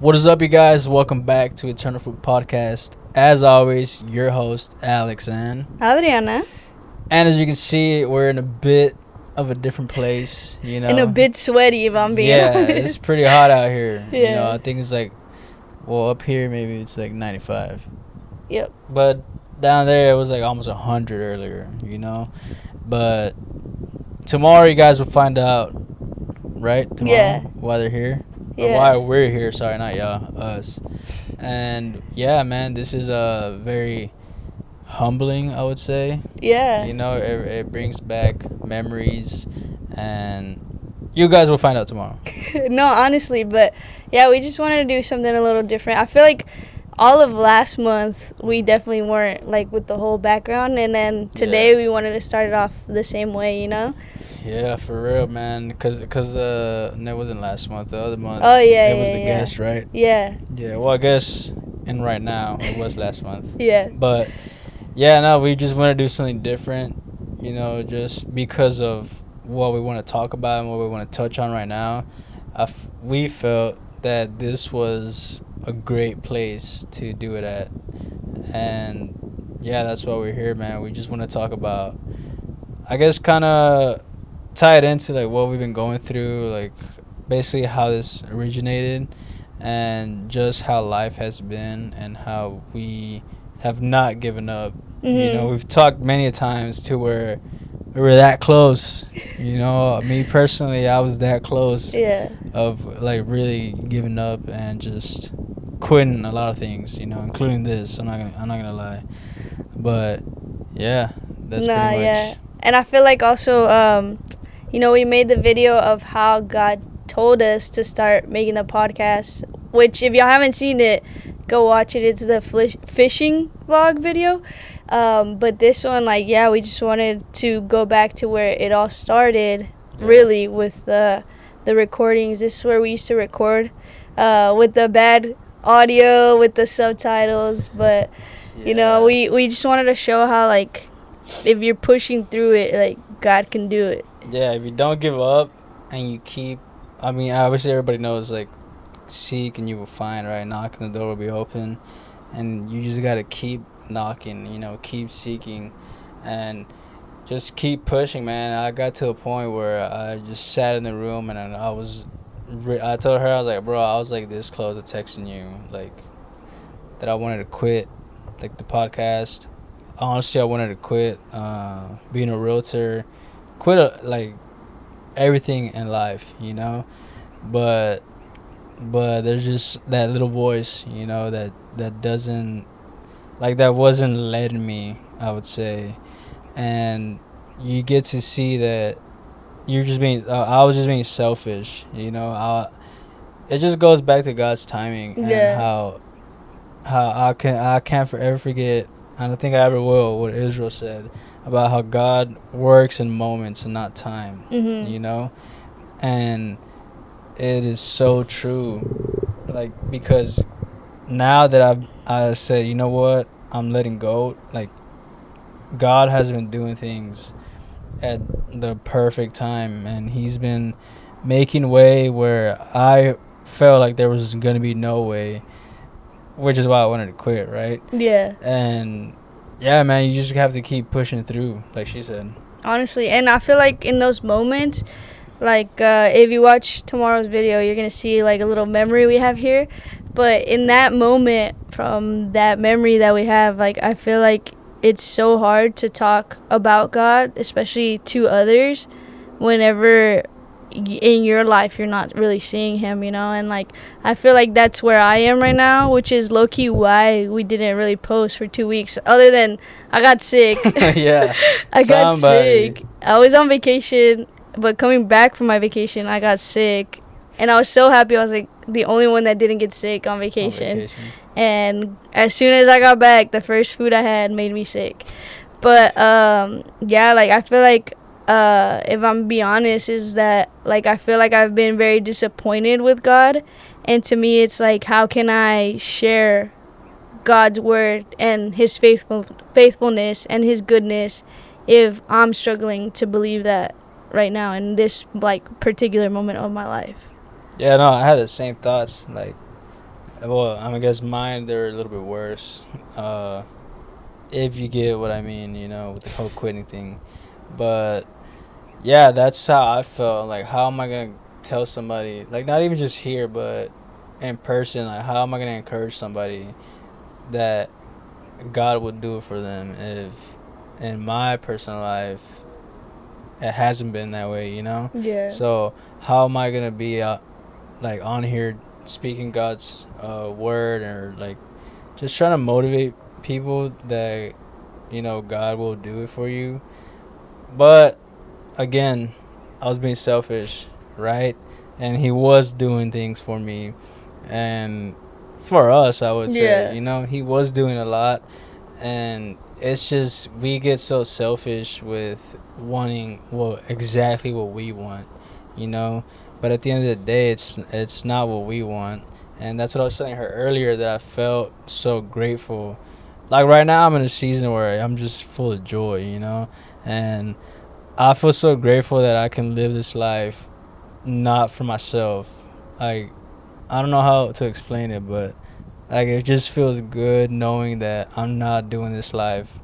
What is up, you guys? Welcome back to Eternal Fruit Podcast. As always, your host, Alex, and Adriana. as you can see, we're in a bit of a different place, you know. And a bit sweaty, if I'm being yeah, honest. it's pretty hot out here. Yeah. You know, I think it's like, well, up here maybe it's like 95. Yep. But down there it was like almost 100 earlier, you know. But tomorrow you guys will find out, right? Tomorrow, Yeah. why they're here. Or Yeah. why we're here, sorry, not y'all, us. And yeah, man, this is very humbling, I would say. Yeah. You know, it brings back memories, and you guys will find out tomorrow. No, honestly, but yeah, we just wanted to do something a little different. I feel like all of last month we definitely weren't like with the whole background, and then today we wanted to start it off the same way, you know? Yeah, for real, man. Cause no, it wasn't last month. The other month. Oh, yeah, it was yeah, the yeah. guest, right? Yeah. Yeah. Well, I guess in right now it was last month. Yeah. But yeah, no, we just want to do something different. You know, just because of what we want to talk about and what we want to touch on right now. We felt that this was a great place to do it at, and yeah, that's why we're here, man. We just want to talk about, I guess, kind of tie it into like what we've been going through, like basically how this originated, and just how life has been and how we have not given up. You know, we've talked many a times to where we were that close. You know, me personally, I was that close. Yeah. Of like really giving up and just quitting a lot of things. You know, including this. I'm not gonna lie, but yeah, that's pretty much. Yeah. And I feel like also, you know, we made the video of how God told us to start making the podcast, which if y'all haven't seen it, go watch it. It's the fishing vlog video. But this one, like, yeah, we just wanted to go back to where it all started, really, with the recordings. This is where we used to record with the bad audio, with the subtitles. But, you know, we just wanted to show how, like, if you're pushing through it, like, God can do it. Yeah, if you don't give up and you keep, I mean, obviously everybody knows, like, seek and you will find, right? Knock and the door will be open. And you just got to keep knocking, you know, keep seeking and just keep pushing, man. I got to a point where I just sat in the room and I told her, I was like, bro, I was like this close to texting you, like, that I wanted to quit, like, the podcast. Honestly, I wanted to quit being a realtor, quit like everything in life, you know. But there's just that little voice, you know, that doesn't, like, that wasn't letting me, I would say. And you get to see that you're just being I was just being selfish, you know. It just goes back to God's timing and how I can't forever forget, and I think I ever will, what Israel said about how God works in moments and not time, you know. And it is so true, like, because now that I said, you know what, I'm letting go, like, God has been doing things at the perfect time, and he's been making way where I felt like there was going to be no way, which is why I wanted to quit, right? Yeah. And yeah, man, you just have to keep pushing through, like she said. Honestly, and I feel like in those moments, like, if you watch tomorrow's video, you're going to see, like, a little memory we have here. But in that moment, from that memory that we have, like, I feel like it's so hard to talk about God, especially to others, whenever in your life you're not really seeing him, you know. And, like, I feel like that's where I am right now, which is low-key why we didn't really post for 2 weeks, other than I got sick. Yeah. I got sick. I was on vacation, but coming back from my vacation, I got sick. And I was so happy. I was, like, the only one that didn't get sick on vacation. And as soon as I got back, the first food I had made me sick. But, yeah, like, I feel like, if I'm being honest, is that, like, I feel like I've been very disappointed with God. And to me, it's like, how can I share God's word and his faithfulness and his goodness if I'm struggling to believe that right now in this, like, particular moment of my life? Yeah, no, I had the same thoughts. Like, Well, I guess mine, they're a little bit worse. If you get what I mean, with the whole quitting thing. But yeah, that's how I felt. Like, how am I gonna tell somebody? Like, not even just here, but in person. Like, how am I gonna encourage somebody that God would do it for them if, in my personal life, it hasn't been that way? Yeah. So how am I gonna be like on here speaking God's word, or like just trying to motivate people that God will do it for you? But again, I was being selfish, right? And He was doing things for me, and for us, I would say, Yeah. He was doing a lot. And it's just, we get so selfish with wanting exactly what we want, you know but at the end of the day, it's not what we want. And that's what I was telling her earlier, that I felt so grateful. Like, right now, I'm in a season where I'm just full of joy, and I feel so grateful that I can live this life not for myself. Like, I don't know how to explain it, but like, it just feels good knowing that I'm not doing this life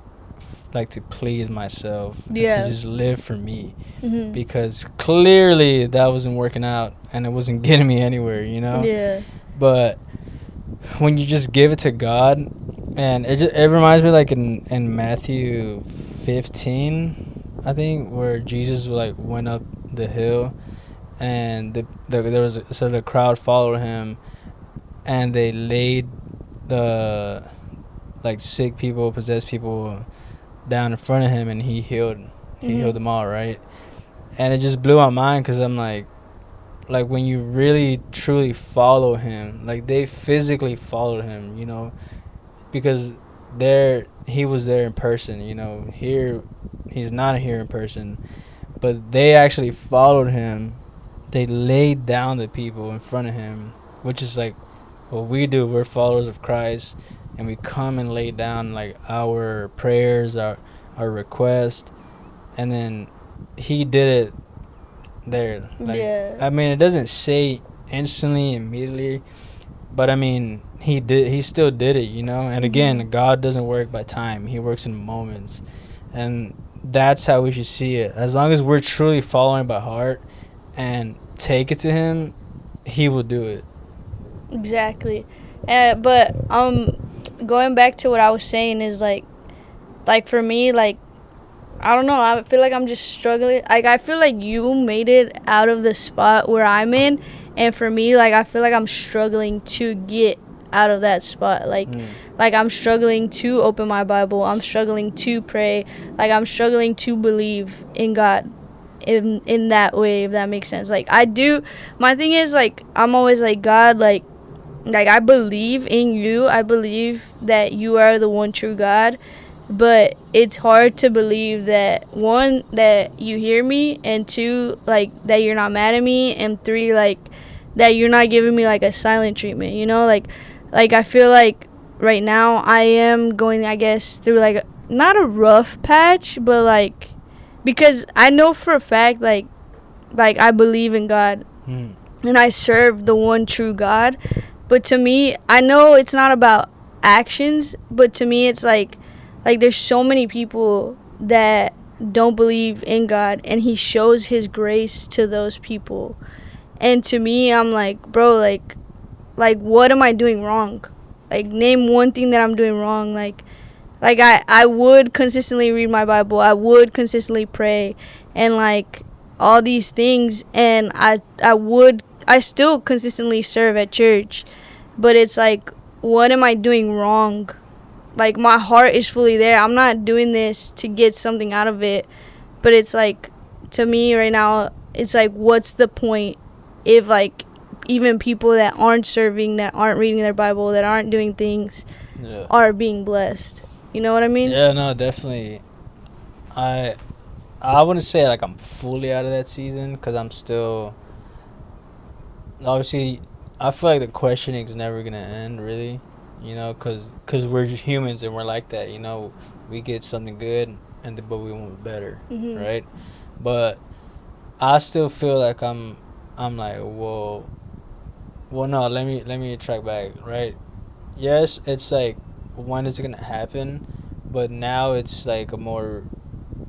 like to please myself and to Yeah. just live for me, Mhm. because clearly that wasn't working out and it wasn't getting me anywhere. Yeah. But when you just give it to God, and it reminds me, like, in Matthew 15, I think, where Jesus like went up the hill, and there was so the crowd followed him, and they laid the like sick people, possessed people down in front of him, and he healed Mhm. them all, right? And it just blew my mind, because I'm like when you really truly follow him, like, they physically followed him, because there he was there in person. Here he's not here in person, but they actually followed him. They laid down the people in front of him, which is like what we do. We're followers of Christ, and we come and lay down like our prayers, our request, and then he did it there. Like, Yeah. I mean, it doesn't say instantly, immediately, but I mean, he still did it, And again, Mhm. God doesn't work by time. He works in moments. And that's how we should see it. As long as we're truly following by heart and take it to him, he will do it. Exactly. But going back to what I was saying is like for me, like, I don't know, I feel like I'm just struggling. Like, I feel like you made it out of the spot where I'm in, and for me, like, I feel like I'm struggling to get out of that spot. Like I'm struggling to open my Bible. I'm struggling to pray. Like, I'm struggling to believe in God in that way, if that makes sense. Like, I do. My thing is, like, I'm always like, God, like I believe in you. I believe that you are the one true God, but it's hard to believe that, one, that you hear me, and two, like, that you're not mad at me, and three, like, that you're not giving me like a silent treatment, like I feel like right now I am going, I guess, through like not a rough patch, but like, because I know for a fact, like I believe in God, Mm. and I serve the one true God. But to me, I know it's not about actions, but to me it's like there's so many people that don't believe in God, and he shows his grace to those people. And to me, I'm like, bro, like what am I doing wrong? Like, name one thing that I'm doing wrong. Like I would consistently read my Bible. I would consistently pray, and like all these things, and I still consistently serve at church. But it's like, what am I doing wrong? Like, my heart is fully there. I'm not doing this to get something out of it. But it's like, to me right now, it's like, what's the point if, like, even people that aren't serving, that aren't reading their Bible, that aren't doing things, Yeah. are being blessed? You know what I mean? Yeah, no, definitely. I wouldn't say like I'm fully out of that season, because I'm still, obviously, I feel like the questioning is never gonna end, really, because we're just humans, and we're like that, we get something good, but we want better, Mhm. right? But I still feel like I'm like, whoa, well, no, let me track back, right? Yes, it's like, when is it gonna happen? But now it's like a more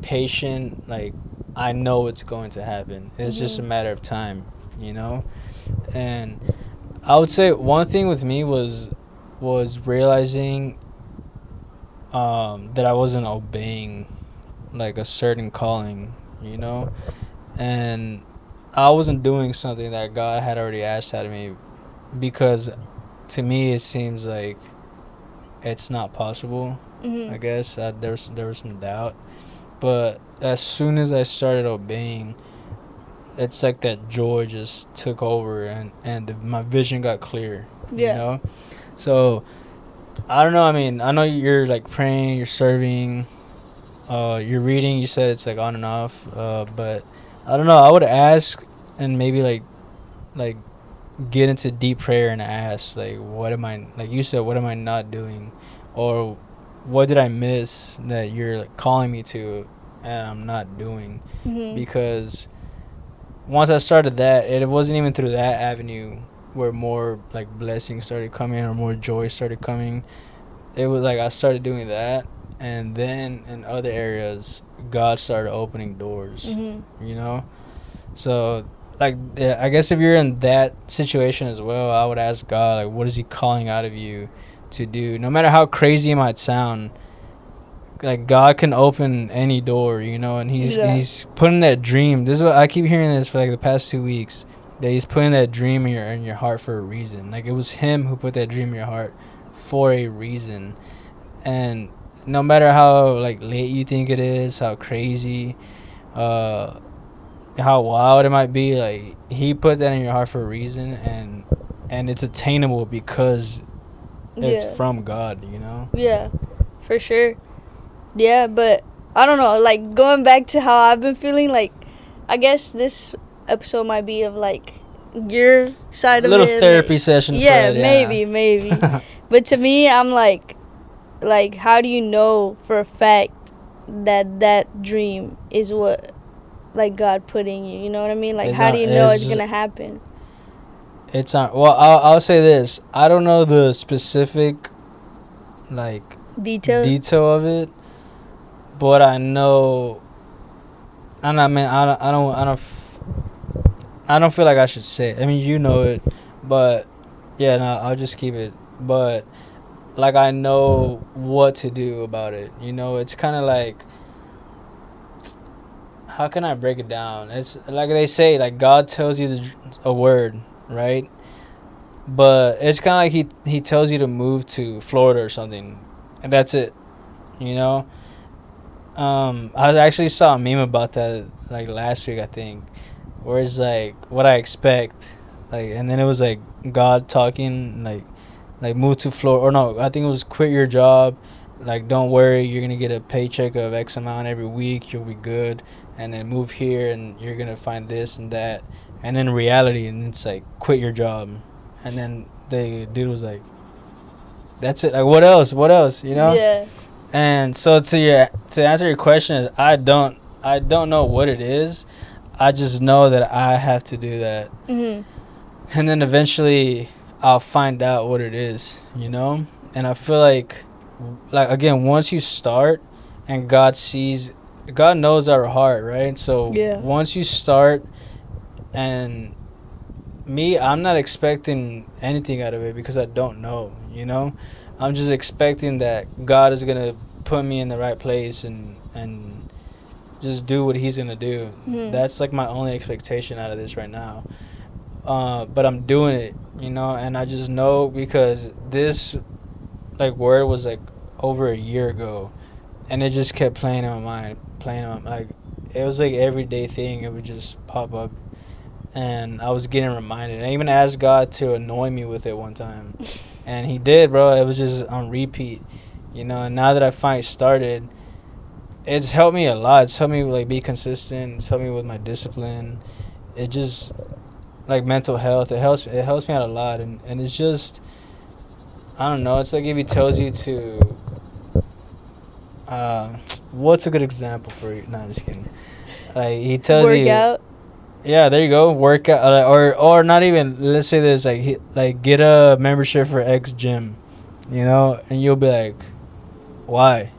patient, like, I know it's going to happen. It's just a Mhm. matter of time, you know? And I would say one thing with me was realizing that I wasn't obeying like a certain calling, you know? And I wasn't doing something that God had already asked out of me, because to me it seems like it's not possible. I Mhm. guess there was some doubt, but as soon as I started obeying, it's like that joy just took over, and my vision got clear. You Yeah. know, so I don't know. I mean, I know you're like praying, you're serving, you're reading. You said it's like on and off, but I don't know. I would ask, and maybe like get into deep prayer and ask, like, what am I, like you said, what am I not doing, or what did I miss that you're like calling me to and I'm not doing? Mhm. Because once I started that, it wasn't even through that avenue where more like blessings started coming or more joy started coming. It was like I started doing that, and then in other areas God started opening doors, Mhm. you know. So, like, yeah, I guess if you're in that situation as well, I would ask God, like, what is He calling out of you to do? No matter how crazy it might sound, like, God can open any door, you know, and Yeah. He's putting that dream. This is what I keep hearing this for like the past 2 weeks. That He's putting that dream in your heart for a reason. Like, it was Him who put that dream in your heart for a reason. And no matter how like late you think it is, how crazy, uh how wild it might be, like, He put that in your heart for a reason, and it's attainable because it's Yeah. from God, you know. Yeah. For sure. Yeah, but I don't know. Like going back to how I've been feeling, like I guess this episode might be of like your A side of little it. Like, therapy session for yeah, it, yeah. maybe. But to me, I'm like, how do you know for a fact that that dream is what like God put in you? You know what I mean? Like, it's how do on you know it's it's gonna happen? it's on well, I'll say this. I don't know the specific like Detail. detail of it, but I know, and I mean, I don't feel like I should say it. I mean, you know it, but yeah, no, I'll just keep it. But like, I know what to do about it. You know, it's kind of like, how can I break it down? It's like they say, like, God tells you a word, right? But it's kind of like he tells you to move to Florida or something, and that's it. You know. I actually saw a meme about that like last week, I think, where it's like what I expect, like, and then it was like God talking, like move to Florida, or no, I think it was quit your job, like, don't worry, you're gonna get a paycheck of X amount every week, you'll be good, and then move here and you're gonna find this and that, and then reality, and it's like quit your job, and then the dude was like, that's it, like, what else, you know. Yeah. And so to answer your question, I don't know what it is. I just know that I have to do that, Mhm. and then eventually I'll find out what it is, you know. And I feel like again, once you start, and God knows our heart, right? So Yeah. once you start, and I'm not expecting anything out of it because I don't know, you know. I'm just expecting that God is gonna put me in the right place, and just do what He's gonna do. Mhm. That's like my only expectation out of this right now. But I'm doing it, you know, and I just know because this like word was like over a year ago, and it just kept playing in my mind, like, it was like everyday thing. It would just pop up, and I was getting reminded. I even asked God to annoy me with it one time, and He did, bro. It was just on repeat, you know. And now that I finally started, it's helped me a lot. It's helped me like be consistent. It's helped me with my discipline. It just like mental health. It helps me out a lot, and it's just, I don't know. It's like if He tells you to. Uh, what's a good example for you? No, I'm just kidding. Like, He tells Work you, out. Yeah, there you go. Work out, or not even. Let's say this, like get a membership for X gym, and you'll be like, why,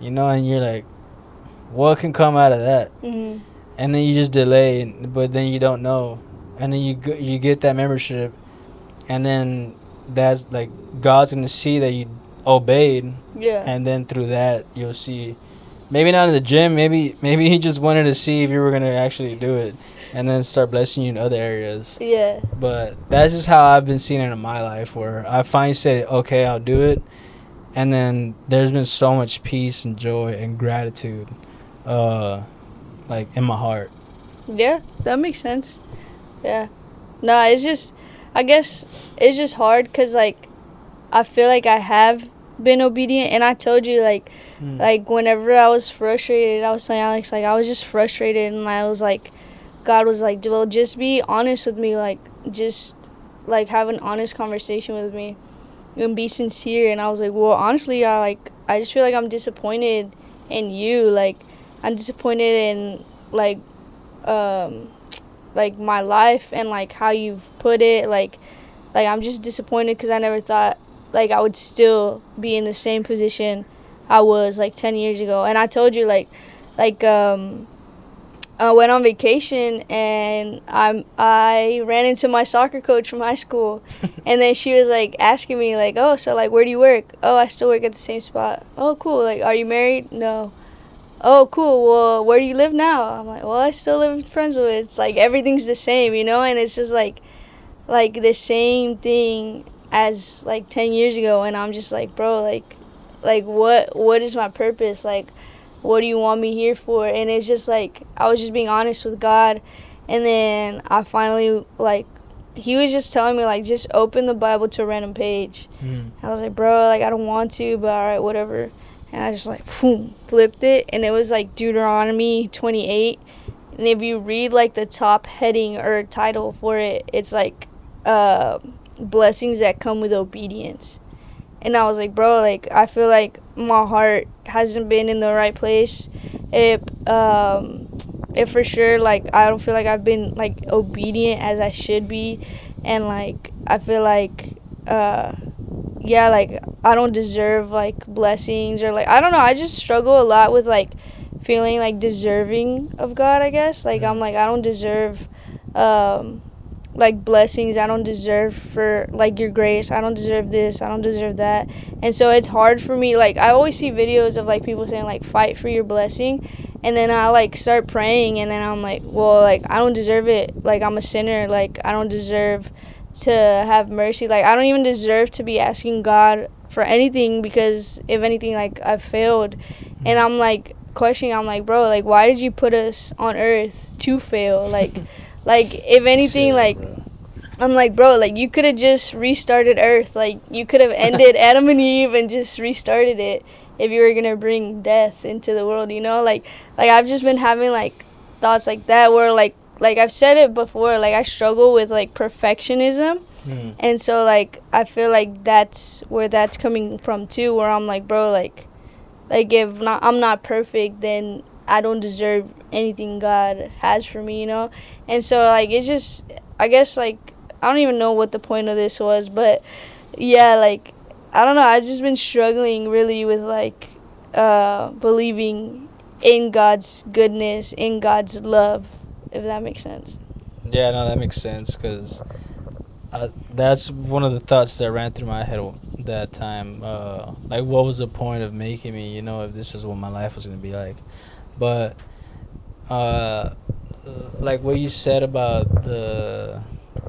and you're like, what can come out of that? Mhm. And then you just delay, but then you don't know, and then you get that membership, and then that's like God's gonna see that you obeyed, Yeah. and then through that you'll see. Maybe not in the gym. Maybe he just wanted to see if you were gonna actually do it, and then start blessing you in other areas. Yeah. But that's just how I've been seeing it in my life, where I finally said, okay, I'll do it, and then there's been so much peace and joy and gratitude, like in my heart. Yeah, that makes sense. Yeah. No, it's just, I guess it's just hard because, like, I feel like I have been obedient, and I told you, like whenever I was frustrated, I was telling Alex, like, I was just frustrated, and I was like, God was like, well, just be honest with me, like, just, like, have an honest conversation with me and be sincere. And I was like, well, honestly, I just feel like I'm disappointed in you. Like, I'm disappointed in, um, like, my life and, like, how you've put it. Like I'm just disappointed because I never thought, like, I would still be in the same position I was, like, 10 years ago. And I told you, I went on vacation, and I ran into my soccer coach from high school, and then she was like asking me, like, oh, so, like, where do you work? Oh, I still work at the same spot. Oh, cool. Like, are you married? No. Oh, cool. Well, where do you live now? I'm like, well, I still live in Friendswood. It's like everything's the same, and it's just like the same thing as, like, 10 years ago. And I'm just like, bro, like what is my purpose? Like, what do you want me here for? And it's just like, I was just being honest with God. And then I finally, like, he was just telling me, like, just open the Bible to a random page. I was like, bro, like, I don't want to, but all right, whatever. And I just, like, boom, flipped it, and it was like Deuteronomy 28. And if you read, like, the top heading or title for it, it's like blessings that come with obedience. And I was like, bro, like, I feel like my heart hasn't been in the right place. It for sure, like, I don't feel like I've been, like, obedient as I should be. And, like, I feel like, yeah, like, I don't deserve, like, blessings, or, like, I don't know. I just struggle a lot with, like, feeling, like, deserving of God, I guess. Like, I'm like, I don't deserve, like, blessings. I don't deserve for, like, your grace. I don't deserve this. I don't deserve that. And so it's hard for me. Like, I always see videos of, like, people saying, like, fight for your blessing. And then I, like, start praying, and then I'm like, well, like, I don't deserve it. Like, I'm a sinner. Like, I don't deserve to have mercy. Like, I don't even deserve to be asking God for anything, because if anything, like, I've failed. And I'm like questioning, I'm like, bro, like, why did you put us on earth to fail? Like, if anything, like, I'm like, bro, like, you could have just restarted earth. Like, you could have ended Adam and Eve and just restarted it if you were gonna bring death into the world, like I've just been having, like, thoughts like that, where, like I've said it before, like, I struggle with, like, perfectionism. And so, like, I feel like that's where that's coming from too, where I'm like, bro, like if not, I'm not perfect, then I don't deserve anything God has for me, And so, like, it's just, I guess, like, I don't even know what the point of this was, but yeah, like, I don't know, I've just been struggling really with, like, believing in God's goodness, in God's love, if that makes sense. Yeah, no, that makes sense, because that's one of the thoughts that ran through my head that time. Like, what was the point of making me, if this is what my life was going to be like? But, like, what you said about the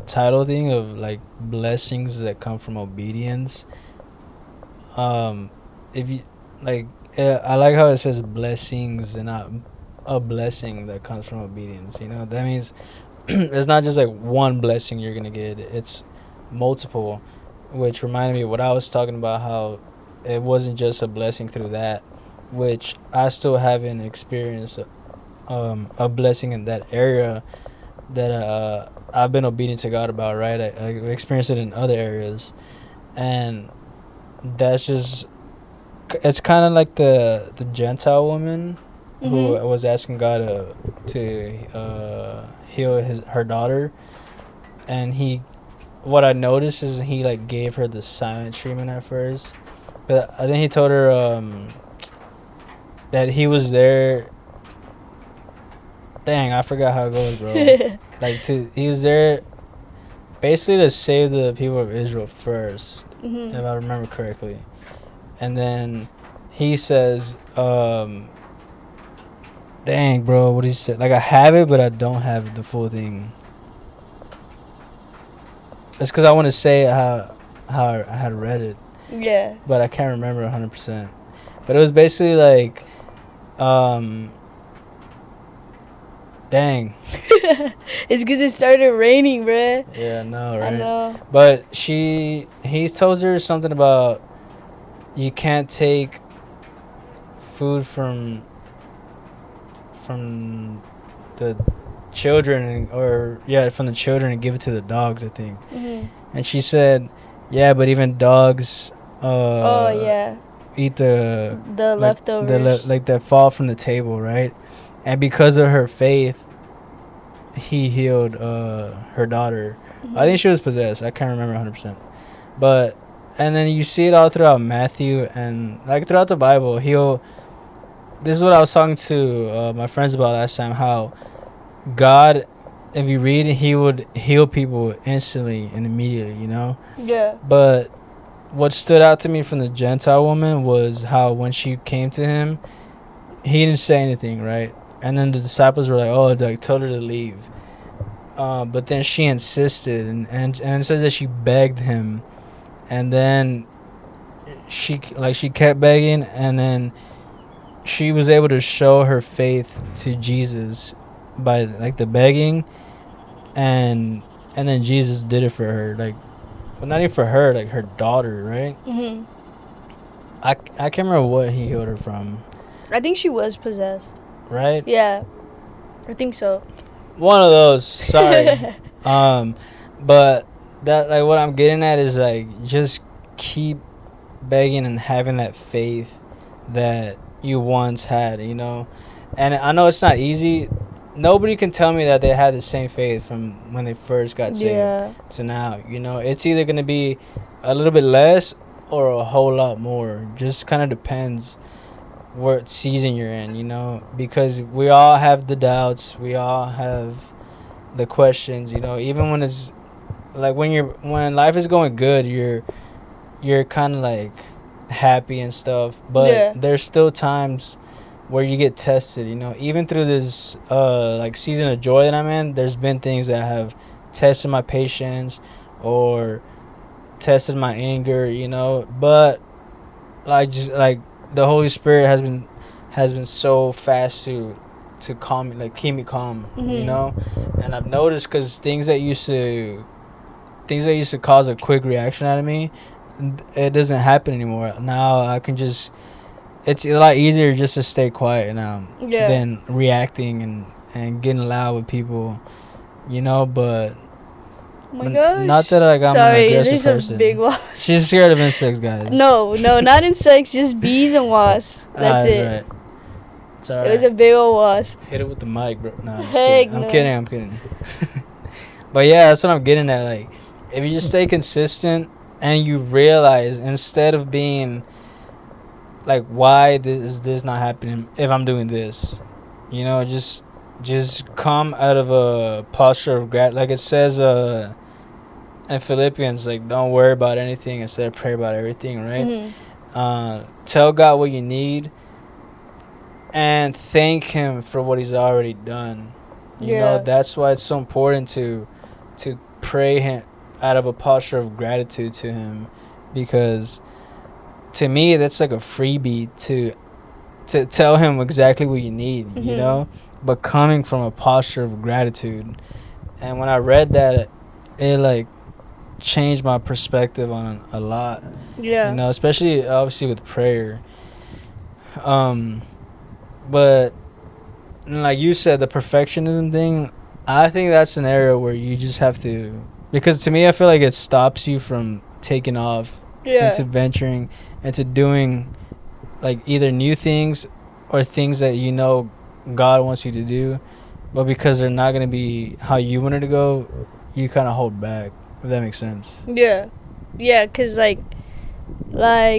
title thing of, like, blessings that come from obedience. If you, like, I like how it says blessings and not a blessing that comes from obedience. That means it's not just like one blessing you're gonna get, it's multiple, which reminded me of what I was talking about, how it wasn't just a blessing through that, which I still haven't experienced a blessing in that area that I've been obedient to God about, right? I experienced it in other areas, and that's just, it's kind of like the Gentile woman who was asking God to heal her daughter, and what I noticed is he like gave her the silent treatment at first, but I think he told her that he was there. Dang, I forgot how it goes, bro. He was there basically to save the people of Israel first, if I remember correctly, and then he says, dang, bro, what he said? Like, I have it, but I don't have the full thing. That's because I want to say how I had read it. Yeah. But I can't remember 100%. But it was basically like, dang. It's because it started raining, bruh. Yeah, no, right? I know. But he tells her something about you can't take food from the children from the children and give it to the dogs, I think. And she said, yeah, but even dogs eat the leftovers, that fall from the table, right? And because of her faith, he healed her daughter. I think she was possessed, I can't remember 100%, but and then you see it all throughout Matthew and like throughout the Bible. This is what I was talking to my friends about last time, how God, if you read it, he would heal people instantly and immediately, you know? Yeah. But what stood out to me from the Gentile woman was how when she came to him, he didn't say anything, right? And then the disciples were like, oh, like, told her to leave. But then she insisted, and it says that she begged him. And then she kept begging, and then she was able to show her faith to Jesus by like the begging, and then Jesus did it for her, like, well, not even for her, like her daughter, right? I can't remember what he healed her from. I think she was possessed. Right? Yeah, I think so. One of those. Sorry. But that, like, what I'm getting at is like just keep begging and having that faith that you once had, you know. And I know it's not easy. Nobody can tell me that they had the same faith from when they first got saved to now, you know. It's either going to be a little bit less or a whole lot more. Just kind of depends what season you're in, you know, because we all have the doubts, we all have the questions, you know. Even when it's like when life is going good, you're kind of like happy and stuff, but there's still times where you get tested, you know. Even through this like season of joy that I'm in, there's been things that have tested my patience or tested my anger, you know. But like, just like the Holy Spirit has been so fast to calm me, like keep me calm, you know. And I've noticed, because things that used to cause a quick reaction out of me, it doesn't happen anymore. Now I can just, it's a lot easier just to stay quiet now than reacting and getting loud with people, you know. But oh my gosh. Not that like I'm an aggressive person. A big wasp. She's scared of insects, guys. No, not insects, just bees and wasps. That's it. Right. It's all right. It was a big old wasp. Hit it with the mic, bro. No, I'm kidding. But yeah, that's what I'm getting at. Like, if you just stay consistent and you realize, instead of being like, why is this not happening if I'm doing this, you know, just come out of a posture of gratitude. Like it says in Philippians, like, don't worry about anything, instead pray about everything, right? Tell God what you need and thank him for what he's already done. You know, that's why it's so important to pray him out of a posture of gratitude to him, because to me that's like a freebie to tell him exactly what you need, you know, but coming from a posture of gratitude. And when I read that, it like changed my perspective on a lot, you know, especially obviously with prayer. But like you said, the perfectionism thing, I think that's an area where you just have to, because to me I feel like it stops you from taking off into venturing into doing like either new things or things that you know God wants you to do, but because they're not gonna be how you wanted to go, you kind of hold back. If that makes sense. Yeah, yeah, cause like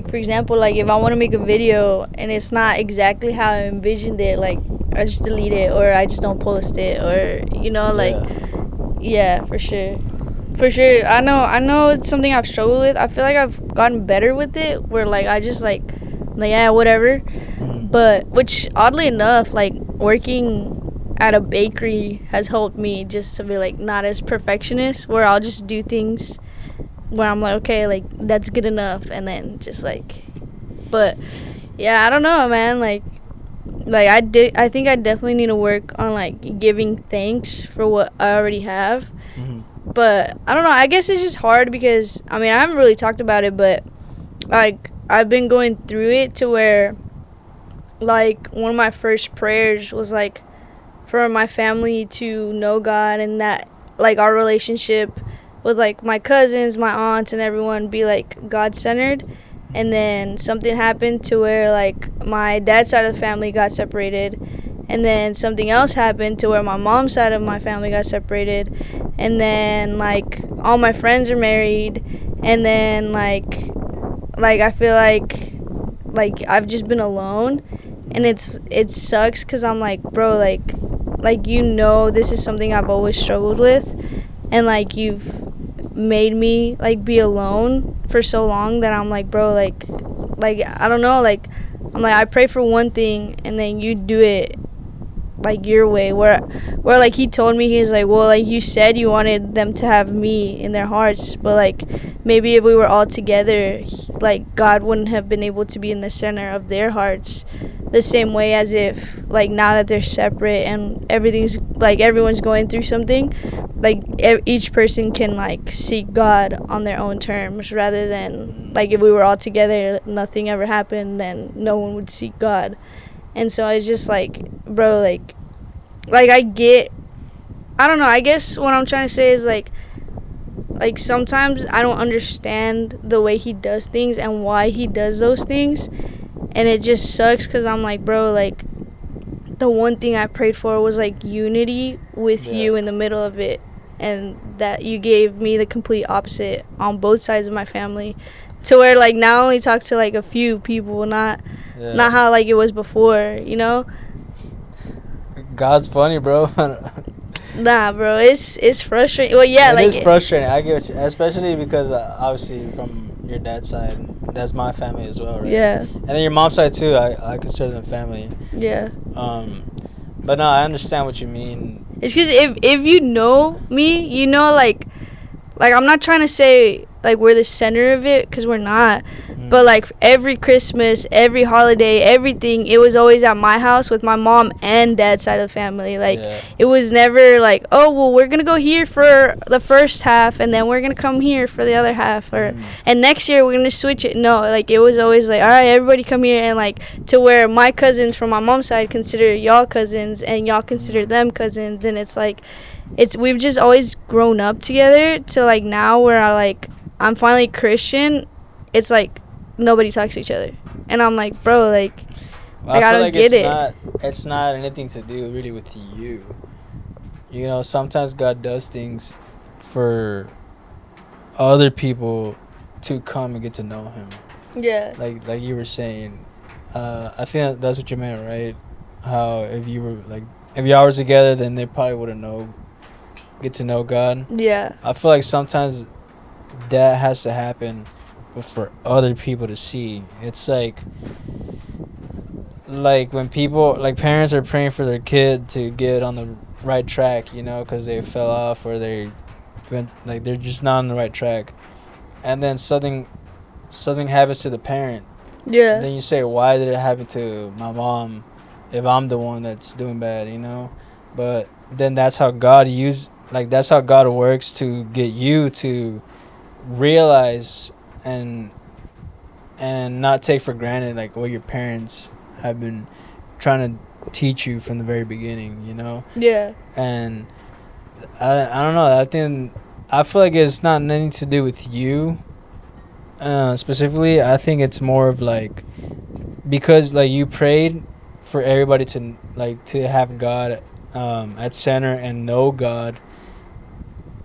for example, like if I want to make a video and it's not exactly how I envisioned it, like I just delete it or I just don't post it, or like Yeah. yeah, for sure. For sure. I know it's something I've struggled with. I feel like I've gotten better with it where like I just like yeah, whatever. But which oddly enough, like working at a bakery has helped me just to be like not as perfectionist, where I'll just do things where I'm like, okay, like that's good enough, and then just like, but yeah, I don't know, man. Like I think I definitely need to work on like giving thanks for what I already have. But I don't know. I guess it's just hard because I mean I haven't really talked about it, but like I've been going through it to where like one of my first prayers was like for my family to know God, and that like our relationship with like my cousins, my aunts, and everyone be like God centered. And then something happened to where like my dad's side of the family got separated, and then something else happened to where my mom's side of my family got separated, and then like all my friends are married, and then like I feel like I've just been alone, and it sucks because I'm like, bro, like this is something I've always struggled with, and like you've made me like be alone for so long that I'm like, bro, like I don't know, like I'm like I pray for one thing and then you do it like your way, where like he told me, he's like, well, like you said you wanted them to have me in their hearts, but like maybe if we were all together, like God wouldn't have been able to be in the center of their hearts the same way as if like now that they're separate and everything's like everyone's going through something, like each person can like seek God on their own terms, rather than like if we were all together nothing ever happened, then no one would seek God. And so it's just like, bro, like I don't know, I guess what I'm trying to say is like sometimes I don't understand the way he does things and why he does those things, and it just sucks because I'm like, bro, like the one thing I prayed for was like unity with you in the middle of it, and that you gave me the complete opposite on both sides of my family, to where like now I only talk to like a few people, not how like it was before, you know. God's funny, bro. Nah, bro, it's frustrating. Well, yeah, it is frustrating. I get you, especially because obviously from your dad's side, that's my family as well, right? Yeah. And then your mom's side too. I consider them family. Yeah. But no, I understand what you mean. It's because if you know me, you know like I'm not trying to say like we're the center of it, because we're not. But like every Christmas, every holiday, everything, it was always at my house with my mom and dad's side of the family. Like it was never like, oh well, we're gonna go here for the first half and then we're gonna come here for the other half, or and next year we're gonna switch it. No, like it was always like, all right, everybody come here, and like to where my cousins from my mom's side consider y'all cousins and y'all consider them cousins, and it's like we've just always grown up together to like now where I'm finally Christian. It's like nobody talks to each other, and I'm like, bro, like I don't get it. It's not anything to do really with you. You know, sometimes God does things for other people to come and get to know Him. Yeah. Like you were saying, I think that's what you meant, right? How if y'all were together, then they probably wouldn't get to know God. Yeah. I feel like sometimes that has to happen, but for other people to see. It's like when people, like parents are praying for their kid to get on the right track, you know, because they fell off or they're just not on the right track, and then something happens to the parent. Yeah. Then you say, why did it happen to my mom if I'm the one that's doing bad, you know? But then that's how God works to get you to realize and not take for granted like what your parents have been trying to teach you from the very beginning, you know? Yeah. And I don't know, I feel like it's not nothing to do with you specifically. I think it's more of like because like you prayed for everybody to like to have God at center and know God.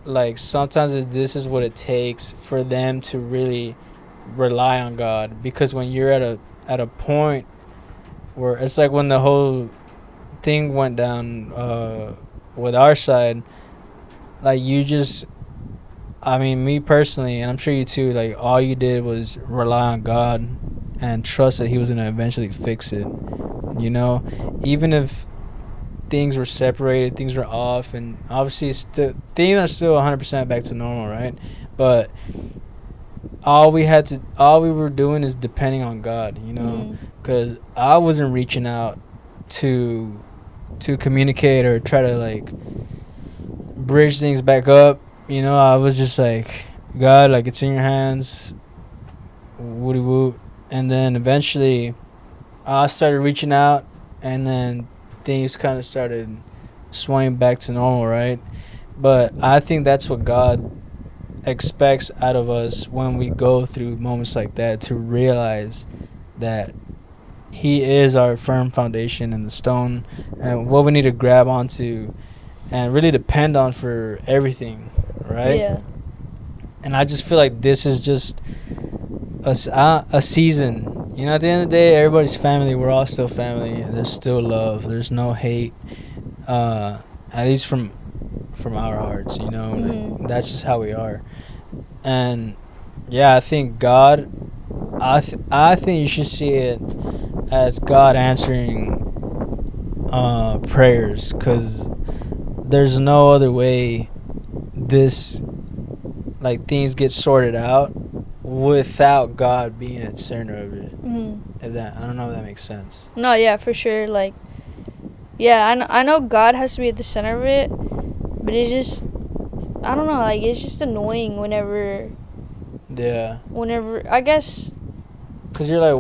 Like sometimes this is what it takes for them to really rely on God, because when you're at a point where it's like when the whole thing went down with our side, like you just, I mean, me personally, and I'm sure you too, like all you did was rely on God and trust that He was gonna eventually fix it. You know, even if things were separated, things were off, and obviously things are still 100% back to normal, right? But all we were doing is depending on God, you know, because I wasn't reaching out to communicate or try to like bridge things back up. You know, I was just like, God, like it's in your hands, woody woo. And then eventually I started reaching out, and then things kind of started swaying back to normal, right? But I think that's what God expects out of us when we go through moments like that, to realize that He is our firm foundation and the stone and what we need to grab onto and really depend on for everything, right? Yeah. And I just feel like this is just a season. You know, at the end of the day, everybody's family. We're all still family. There's still love. There's no hate. At least from our hearts, you know. Like, that's just how we are. And yeah, I think God. I think you should see it as God answering prayers, because there's no other way this like things get sorted out without God being at the center of it. If that, I don't know if that makes sense. No, yeah, for sure. Like, yeah, I know God has to be at the center of it, but it's just, I don't know, like, it's just annoying whenever. Yeah. Whenever, I guess. Cause you're like,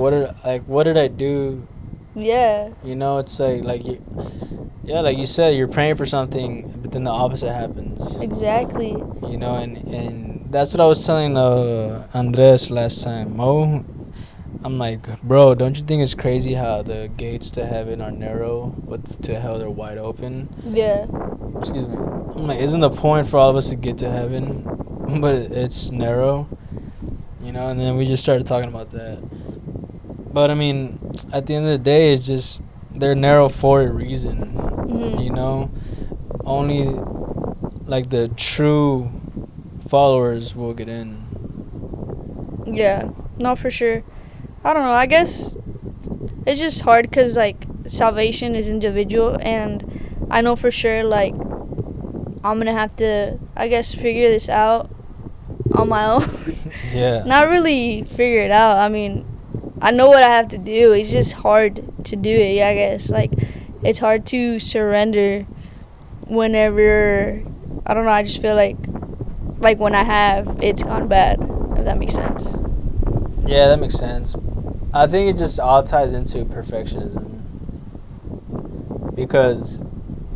what did I do? Yeah. You know, it's like yeah, like you said, you're praying for something, but then the opposite happens. Exactly. You know, and that's what I was telling Andres last time. Mo, I'm like, bro, don't you think it's crazy how the gates to heaven are narrow, but to hell they're wide open? Yeah. Excuse me. I'm like, isn't the point for all of us to get to heaven, but it's narrow? You know, and then we just started talking about that. But I mean, at the end of the day, it's just they're narrow for a reason. You know, only like the true followers will get in. Yeah, no, for sure. I don't know. I guess it's just hard because like salvation is individual, and I know for sure like I'm gonna have to, I guess, figure this out on my own. Yeah. Not really figure it out. I mean, I know what I have to do. It's just hard to do it. I guess like it's hard to surrender whenever, I don't know. I just feel like when I have, it's gone bad. If that makes sense. Yeah, that makes sense. I think it just all ties into perfectionism, because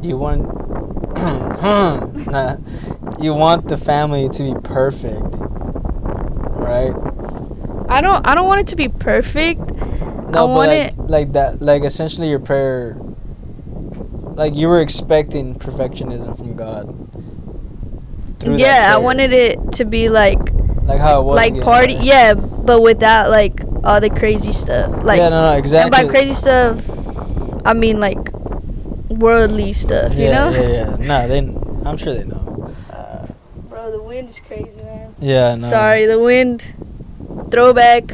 you want you want the family to be perfect, right? I don't want it to be perfect. No, but like that, like essentially your prayer, like you were expecting perfectionism from God. Yeah, I wanted it to be like how it was. Like party, right? Yeah, but without like all the crazy stuff. Like, yeah, no, exactly. And by crazy stuff, I mean like worldly stuff. Yeah, you know? Yeah. No, I'm sure they know. Bro, the wind is crazy, man. Yeah, no. Sorry, the wind. Throwback.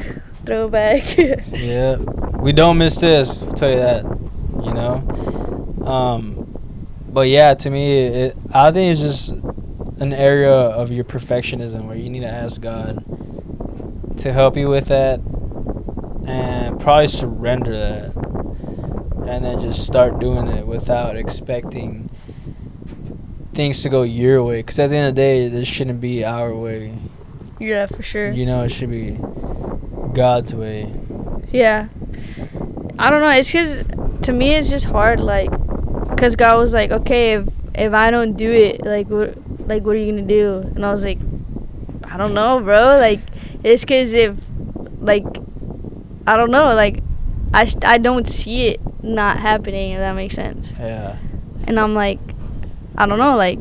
Yeah, we don't miss this. I'll tell you that. You know. But yeah, to me, I think it's just an area of your perfectionism where you need to ask God to help you with that, and probably surrender that, and then just start doing it without expecting things to go your way. Because at the end of the day, this shouldn't be our way. Yeah, for sure. You know, it should be God's way. Yeah. I don't know. It's because, to me, it's just hard, like, because God was like, okay, if I don't do it, like, what are you going to do? And I was like, I don't know, bro. Like, it's because if, like, I don't know, like, I don't see it not happening, if that makes sense. Yeah. And I'm like, I don't know, like,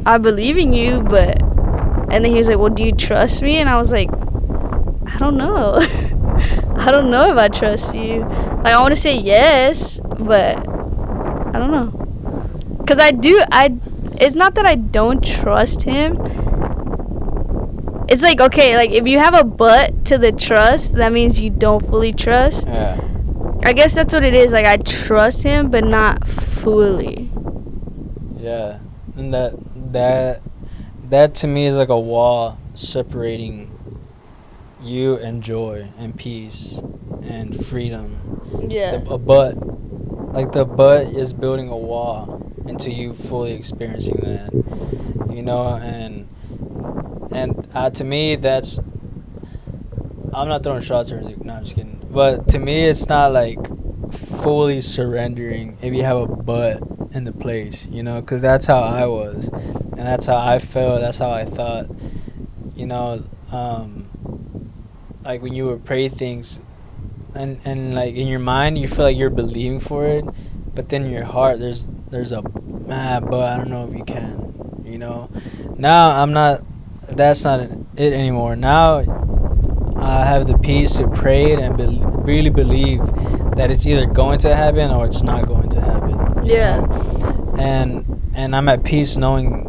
I believe in you, but... And then he was like, well, do you trust me? And I was like, I don't know. I don't know if I trust you. Like, I want to say yes, but I don't know. Because it's not that I don't trust him. It's like, okay, like, if you have a but to the trust, that means you don't fully trust. Yeah. I guess that's what it is. Like, I trust him, but not fully. Yeah. And that to me is like a wall separating you and joy and peace and freedom. Yeah. A but. Like, the but is building a wall until you fully experiencing that. You know, and to me, that's... I'm not throwing shots or anything. No, I'm just kidding. But to me, it's not like fully surrendering if you have a but in the place, you know, because that's how I was, and that's how I felt. That's how I thought, you know. Like, when you would pray things, and like in your mind, you feel like you're believing for it, but then in your heart, there's a but I don't know if you can, you know. Now I'm not. That's not it anymore. Now I have the peace to pray it and really believe that it's either going to happen or it's not going to happen. Yeah. And I'm at peace knowing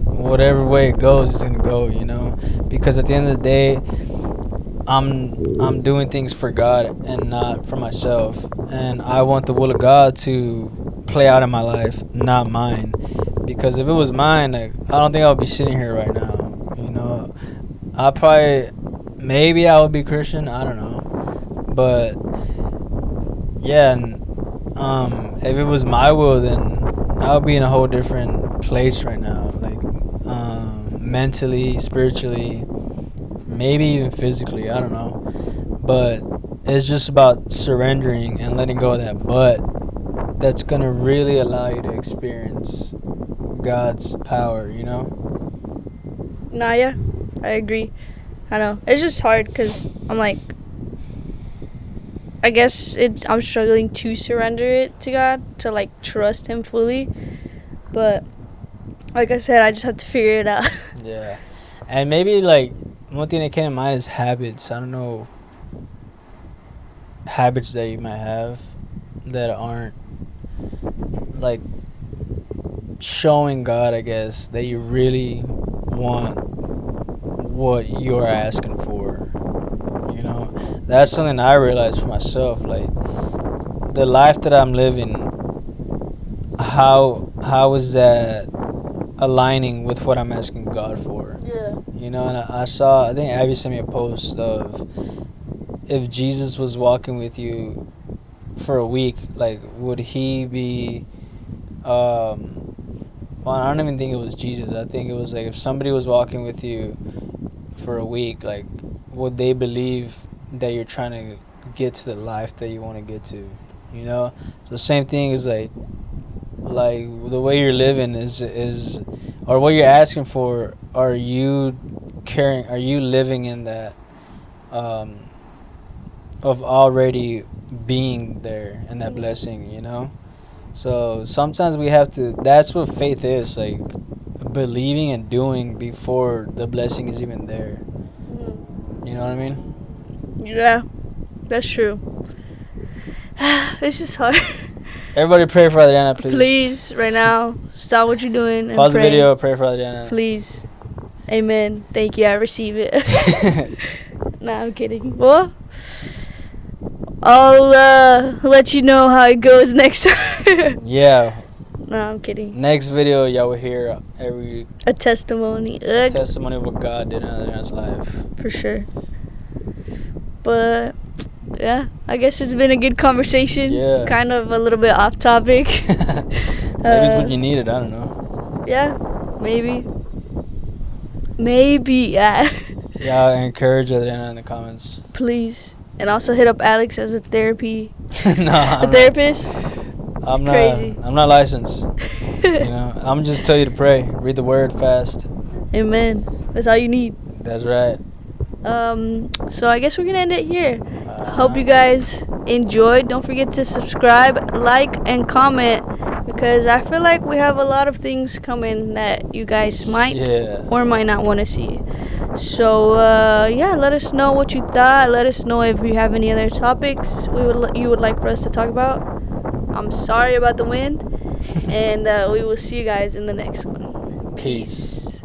whatever way it goes, it's gonna go. You know, because at the end of the day, I'm doing things for God and not for myself, and I want the will of God to play out in my life, not mine. Because if it was mine, like, I don't think I would be sitting here right now. You know, maybe I would be Christian. I don't know, but yeah. And, if it was my will, then I would be in a whole different place right now, like, mentally, spiritually, maybe even physically. I don't know, but it's just about surrendering and letting go of that but that's gonna really allow you to experience God's power, you know. Nah, yeah, I agree. I know it's just hard because I'm like, I guess I'm struggling to surrender it to God, to like trust him fully, but like I said, I just have to figure it out. Yeah. And maybe, like, one thing that came to mind is habits. I don't know, habits that you might have that aren't, like, showing God, I guess, that you really want what you're asking for. You know, that's something I realized for myself. Like, the life that I'm living, how is that aligning with what I'm asking God for? Yeah. You know, and I think Abby sent me a post of, if Jesus was walking with you for a week, like, would he be, well, I don't even think it was Jesus. I think it was like, if somebody was walking with you for a week, like, would they believe that you're trying to get to the life that you want to get to, you know? So same thing is like the way you're living is or what you're asking for, are you living in that, of already being there in that blessing, you know? So sometimes we have to, that's what faith is, like, believing and doing before the blessing is even there. You know what I mean? Yeah, that's true. It's just hard. Everybody pray for Adriana, please. Please, right now, stop what you're doing and pause pray. the video, pray for Adriana. Please. Amen. Thank you. I receive it. Nah, I'm kidding. Well, I'll let you know how it goes next time. Yeah. No, I'm kidding. Next video, y'all will hear a testimony. A testimony of what God did in Adriana's life. For sure. But yeah, I guess it's been a good conversation. Yeah. Kind of a little bit off topic. Maybe it's what you needed. I don't know. Yeah, maybe. Yeah. Yeah, I encourage Adriana in the comments. Please. And also hit up Alex as a therapist. Therapist. I'm crazy. I'm not licensed. You know, I'm just tell you to pray, read the word fast. Amen. That's all you need. That's right. So I guess we're gonna end it here. Hope you guys enjoyed. Don't forget to subscribe, like, and comment, because I feel like we have a lot of things coming that you guys might or might not want to see. So yeah, let us know what you thought. Let us know if you have any other topics you would like for us to talk about. I'm sorry about the wind, and we will see you guys in the next one. Peace.